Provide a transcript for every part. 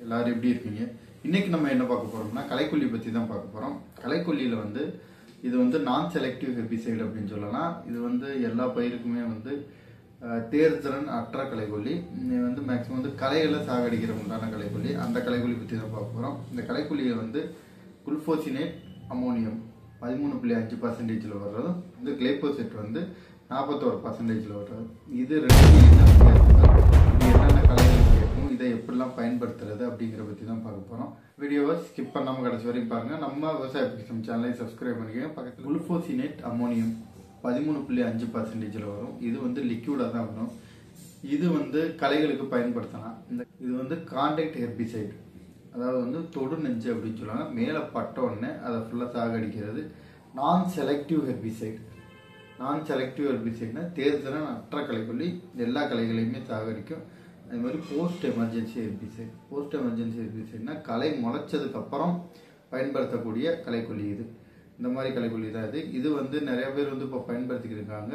எல்லாரும் எப்படி இருக்கீங்க? இன்னைக்கு நம்ம என்ன பார்க்க போறோம்னா களைக்கொல்லி பத்தி தான் பார்க்க போறோம். களைக்கொல்லியில இது நான் செலக்டிவ் ஹெர்பிசைடு அப்படின்னு சொல்லலாம். இது எல்லா பயிருக்குமே தேர்திறன் அற்ற களைக்கொல்லி. இது மேக்ஸிமம் களைகளை சாகடிக்கிற உண்டான களைக்கொல்லி. அந்த களைக்கொல்லி பத்தி தான் பார்க்க போறோம். இந்த களைக்கொல்லியை குளுஃபோசினேட் அமோனியம் 13.5% வர்றதும் கிளைபோசேட் 41% வர்றது. இது ரெண்டு என்னென்ன களைகள் கேட்கும், இதை எப்படிலாம் பயன்படுத்துறது அப்படிங்கிற பற்றி தான் பார்க்க போகிறோம். வீடியோவை ஸ்கிப் பண்ணாமல் கடைசி வரையும் பாருங்கள். நம்ம விவசாய பிக்சம் சேனலை சப்ஸ்கிரைப் பண்ணிக்கோங்க. பக்கத்தில் குளுஃபோசினேட் அமோனியம் 13.5% வரும். இது லிக்யூடாக தான் வரும். இது களைகளுக்கு பயன்படுத்தலாம். இது கான்டாக்ட் ஹெர்பிசைடு, அதாவது தொடு நெஞ்சு அப்படின்னு சொல்லுவாங்க. மேலே பட்ட உடனே அதை ஃபுல்லாக சாகடிக்கிறது. நான் செலக்டிவ் ஹெர்பிசைடு. நான் செலக்டிவ் ஹெர்பிசைட்னா தேர்திறன் அற்ற களைக்கொல்லி, எல்லா களைகளையுமே சாகடிக்கும். அது மாதிரி post emergency herbicide. Post emergency ஹெர்பிசைட்னா களை முளைச்சதுக்கு அப்புறம் பயன்படுத்தக்கூடிய களைக்கொல்லி. இந்த மாதிரி களைக்கொல்லி தான் இது நிறைய பேர் இப்போ பயன்படுத்திக்கிட்டு இருக்காங்க.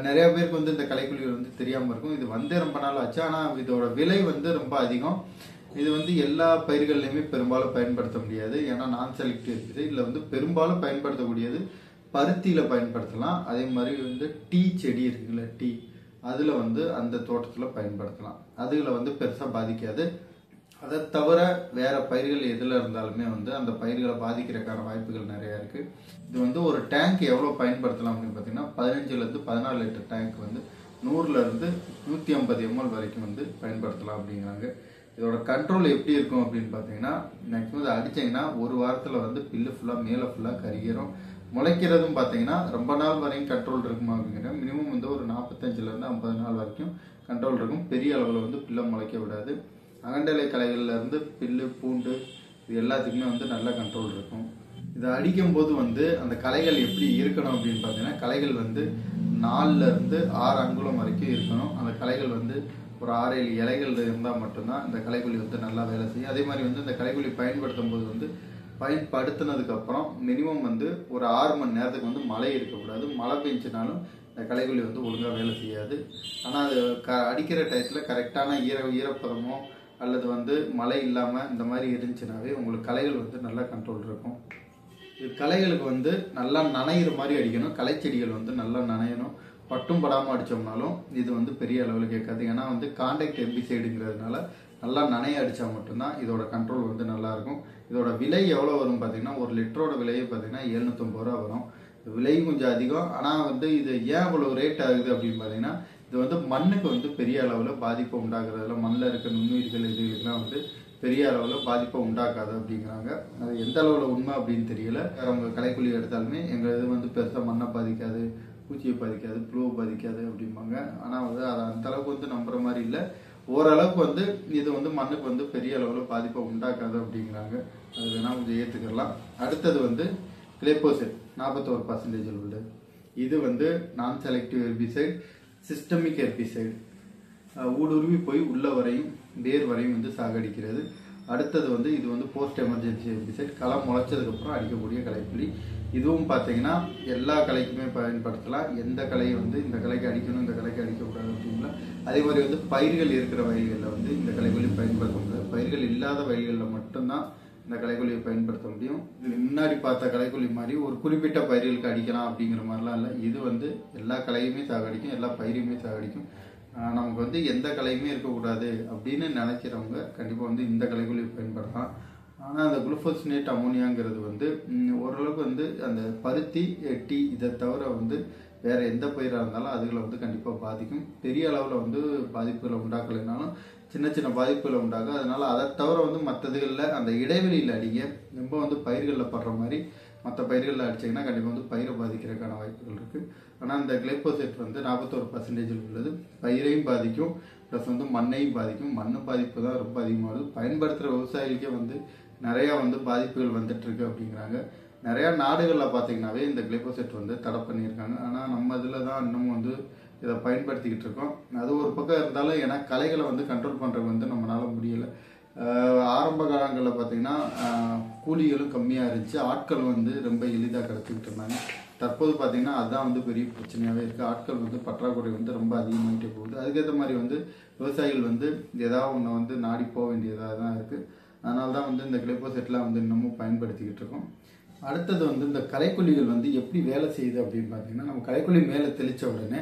நிறைய பேருக்கு இந்த களைக்கொல்லிகள் தெரியாமல் இருக்கும். இது ரொம்ப நாள் ஆச்சு. ஆனால் இதோட விலை ரொம்ப அதிகம். இது எல்லா பயிர்கள்லையுமே பெரும்பாலும் பயன்படுத்த முடியாது. ஏன்னா நான் செலக்டிவ் ஹெர்பிசைடு இதில் பெரும்பாலும் பயன்படுத்தக்கூடியது பருத்தியில் பயன்படுத்தலாம். அதே மாதிரி டீ செடி இருக்குல்ல, டீ, அதில் அந்த தோட்டத்தில் பயன்படுத்தலாம். அதுகளை பெருசாக பாதிக்காது. அதை தவிர வேற பயிர்கள் எதில் இருந்தாலுமே அந்த பயிர்களை பாதிக்கிறதுக்கான வாய்ப்புகள் நிறையா இருக்குது. இது ஒரு டேங்க் எவ்வளோ பயன்படுத்தலாம் அப்படின்னு பார்த்தீங்கன்னா 15 to 14 litre tank 100 to 150 ml வரைக்கும் பயன்படுத்தலாம் அப்படிங்கிறாங்க. இதோட கண்ட்ரோல் எப்படி இருக்கும் அப்படின்னு பார்த்தீங்கன்னா, மேக்ஸிமம் இதை அடிச்சிங்கன்னா ஒரு வாரத்தில் பில்லு ஃபுல்லாக மேலே ஃபுல்லாக கருகிரும். முளைக்கிறதும் பார்த்தீங்கன்னா ரொம்ப நாள் வரைக்கும் கண்ட்ரோல் இருக்குமா அப்படிங்கிற மினிமம் ஒரு 45 to 50 நாள் வரைக்கும் கண்ட்ரோல் இருக்கும். பெரிய அளவில் பில்லை முளைக்க விடாது. அகண்டலை களைகள்லேருந்து பில்லு, பூண்டு, இது எல்லாத்துக்குமே நல்ல கண்ட்ரோல் இருக்கும். இதை அடிக்கும் போது அந்த களைகள் எப்படி இருக்கணும் அப்படின்னு பார்த்தீங்கன்னா, களைகள் 4 to 6 அங்குலம் வரைக்கும் இருக்கணும். அந்த களைகள் ஒரு 6-7 இலைகள் இருந்தால் மட்டும்தான் இந்த களைக்கொல்லி நல்லா வேலை செய்யும். அதே மாதிரி இந்த களைக்கொல்லி பயன்படுத்தும் போது பயன்படுத்தினதுக்கு அப்புறம் மினிமம் ஒரு 6 மணி நேரத்துக்கு மழை இருக்கக்கூடாது. மழை பெஞ்சினாலும் இந்த களைக்கொல்லி ஒழுங்காக வேலை செய்யாது. ஆனால் அது அடிக்கிற டயத்தில் கரெக்டான ஈரப்பதமோ அல்லது மழை இல்லாமல் இந்த மாதிரி இருந்துச்சுனாவே உங்களுக்கு களைகள் நல்லா கண்ட்ரோல் இருக்கும். இது களைகளுக்கு நல்லா நனைகிற மாதிரி அடிக்கணும். களைச்செடிகள் நல்லா நனையணும். பட்டும் படாமல் அடித்தோம்னாலும் இது பெரிய அளவில் கேட்காது. ஏன்னா கான்டாக்ட் ஹெர்பிசைடுங்கிறதுனால நல்லா நனைய அடித்தா மட்டும்தான் இதோட கண்ட்ரோல் நல்லாயிருக்கும். இதோட விலை எவ்வளோ வரும் பார்த்தீங்கன்னா, 1 லிட்டரோட விலையை பார்த்தீங்கன்னா 750 ரூபா வரும். விலையும் கொஞ்சம் அதிகம். ஆனால் இது ஏன் இவ்வளோ ரேட் ஆகுது அப்படின்னு பார்த்தீங்கன்னா, இது மண்ணுக்கு பெரிய அளவில் பாதிப்பை உண்டாக்குறதுல மண்ணில் இருக்க நுண்ணுயிர்கள் இதுகளுக்கெல்லாம் பெரிய அளவில் பாதிப்பை உண்டாக்காது அப்படிங்கிறாங்க. அது எந்த அளவில் உண்மை அப்படின்னு தெரியல. அவங்க களைக்கொல்லி எடுத்தாலுமே எங்கள் இது பெருசாக மண்ணை பாதிக்காது, பூச்சியை பாதிக்காது, புழுவை பாதிக்காது அப்படிம்பாங்க. ஆனால் அதை அந்த அளவுக்கு நம்புற மாதிரி இல்லை. ஓரளவுக்கு இது மண்ணுக்கு பெரிய அளவில் பாதிப்பை உண்டாக்காது அப்படிங்கிறாங்க. அது வேணால் கொஞ்சம் ஏற்றுக்கலாம். அடுத்தது கிளைபோசேட் 41% உள்ளது. இது நான் செலக்டிவ் ஹெர்பிசைடு, சிஸ்டமிக் ஹெர்பிசைடு. ஊடுருவி போய் உள்ள வரையும் வேர் வரையும் சாகடிக்கிறது. அடுத்தது இது போஸ்ட் எமர்ஜென்சி ஹெர்பிசைடு, களை முளைச்சதுக்கப்புறம் அடிக்கக்கூடிய களைக்கொல்லி. இதுவும் பார்த்தீங்கன்னா எல்லா களைக்குமே பயன்படுத்தலாம். எந்த கலை இந்த கலைக்கு அடிக்கணும், இந்த கலைக்கு அடிக்கக்கூடாது அப்படிங்களா. அதே மாதிரி பயிர்கள் இருக்கிற வயல்களில் இந்த களைக்கொல்லி பயன்படுத்த முடியாது. பயிர்கள் இல்லாத வயல்களில் மட்டும்தான் இந்த களைக்கொல்லியை பயன்படுத்த முடியும். இது முன்னாடி பார்த்த களைக்கொல்லி மாதிரி ஒரு குறிப்பிட்ட பயிர்களுக்கு அடிக்கலாம் அப்படிங்கிற மாதிரிலாம் இல்லை. இது எல்லா களையுமே சாகடிக்கும், எல்லா பயிரையுமே சாகடிக்கும். நமக்கு எந்த கலையுமே இருக்கக்கூடாது அப்படின்னு நினைக்கிறவங்க கண்டிப்பாக இந்த களைக்கொல்லி பயன்படுத்தலாம். ஆனால் அந்த குளுஃபோசினேட் அமோனியாங்கிறது ஓரளவுக்கு அந்த பருத்தி, டீ இதை தவிர வேற எந்த பயிராக இருந்தாலும் அதுகளை கண்டிப்பாக பாதிக்கும். பெரிய அளவில் பாதிப்புகளை உண்டாக்கலைனாலும் சின்ன சின்ன பாதிப்புகளை உண்டாகும். அதனால அதை தவிர மற்றதுகளில் அந்த இடைவெளியில் அடிங்க. ரொம்ப பயிர்களில் படுற மாதிரி மற்ற பயிர்களில் அடிச்சிங்கன்னா கண்டிப்பாக பயிரை பாதிக்கிறதுக்கான வாய்ப்புகள் இருக்குது. ஆனால் இந்த கிளைபோசேட் 41% உள்ளது. பயிரையும் பாதிக்கும், ப்ளஸ் மண்ணையும் பாதிக்கும். மண் பாதிப்பு தான் ரொம்ப அதிகமாகுது. பயன்படுத்துகிற விவசாயிகளுக்கே நிறையா பாதிப்புகள் வந்துட்டுருக்கு அப்படிங்கிறாங்க. நிறையா நாடுகளில் பார்த்தீங்கன்னாவே இந்த கிளைபோசேட் தடை பண்ணியிருக்காங்க. ஆனால் நம்ம இதில் தான் இன்னமும் இதை பயன்படுத்திக்கிட்டு இருக்கோம். அது ஒரு பக்கம் இருந்தாலும் ஏன்னா களைகளை கண்ட்ரோல் பண்ணுறது நம்மளால முடியலை. ஆரம்ப காலங்களில் பார்த்தீங்கன்னா கூலிகளும் கம்மியாக இருந்துச்சு. ஆட்கள் ரொம்ப எளிதாக கிடச்சிக்கிட்டு இருந்தாங்க. தற்போது பார்த்தீங்கன்னா அதுதான் வந்து பெரிய பிரச்சனையாகவே இருக்குது. ஆட்கள் வந்து பற்றாக்குறை வந்து ரொம்ப அதிகமாகிட்டே போகுது. அதுக்கேற்ற மாதிரி வந்து விவசாயிகள் வந்து ஏதாவது ஒன்று வந்து நாடி போக வேண்டியதாக தான் இருக்குது. அதனால தான் வந்து இந்த கிளைபோசெட்லாம் வந்து இன்னமும் பயன்படுத்திக்கிட்டு இருக்கோம். அடுத்தது வந்து இந்த களைக்கொல்லிகள் வந்து எப்படி வேலை செய்யுது அப்படின்னு பார்த்தீங்கன்னா, நம்ம களைக்கொல்லி மேலே தெளித்த உடனே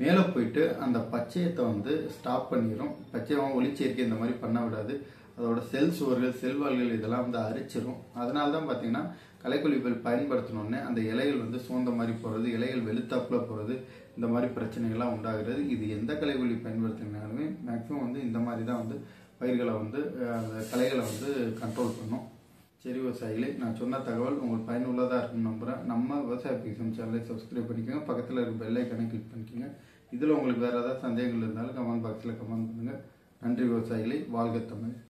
மேலே போயிட்டு அந்த பச்சையத்தை வந்து ஸ்டாப் பண்ணிடும். பச்சையமாக ஒளிச்சேர்க்கை இந்த மாதிரி பண்ண விடாது. அதோட செல் சுவர்கள் செல்வாள்கள் இதெல்லாம் வந்து அரிச்சிடும். அதனால தான் பார்த்தீங்கன்னா களைக்கொல்லிகள் பயன்படுத்தினோடனே அந்த இலைகள் வந்து சோர்ந்த மாதிரி போகிறது, இலைகள் வெளுத்தாப்புல போகிறது, இந்த மாதிரி பிரச்சனைகள்லாம் உண்டாகிறது. இது எந்த களைக்கொல்லி பயன்படுத்தினாலுமே மேக்ஸிமம் வந்து இந்த மாதிரி தான் வந்து பயிர்களை வந்து அந்த களைகளை வந்து கண்ட்ரோல் பண்ணும். சரி விவசாயிகளே, நான் சொன்ன தகவல் உங்களுக்கு பயனுள்ளதாக இருக்குன்னு நம்புகிறேன். நம்ம விவசாய பிக்சம் சேனலை சப்ஸ்கிரைப் பண்ணிக்கோங்க. பக்கத்தில் இருக்க பெல் ஐக்கானை கிளிக் பண்ணிக்கோங்க. இதில் உங்களுக்கு வேறு ஏதாவது சந்தேகங்கள் இருந்தாலும் கமெண்ட் பாக்ஸில் கமெண்ட் பண்ணுங்கள். நன்றி விவசாயிகளே, வாழ்க தமிழ்.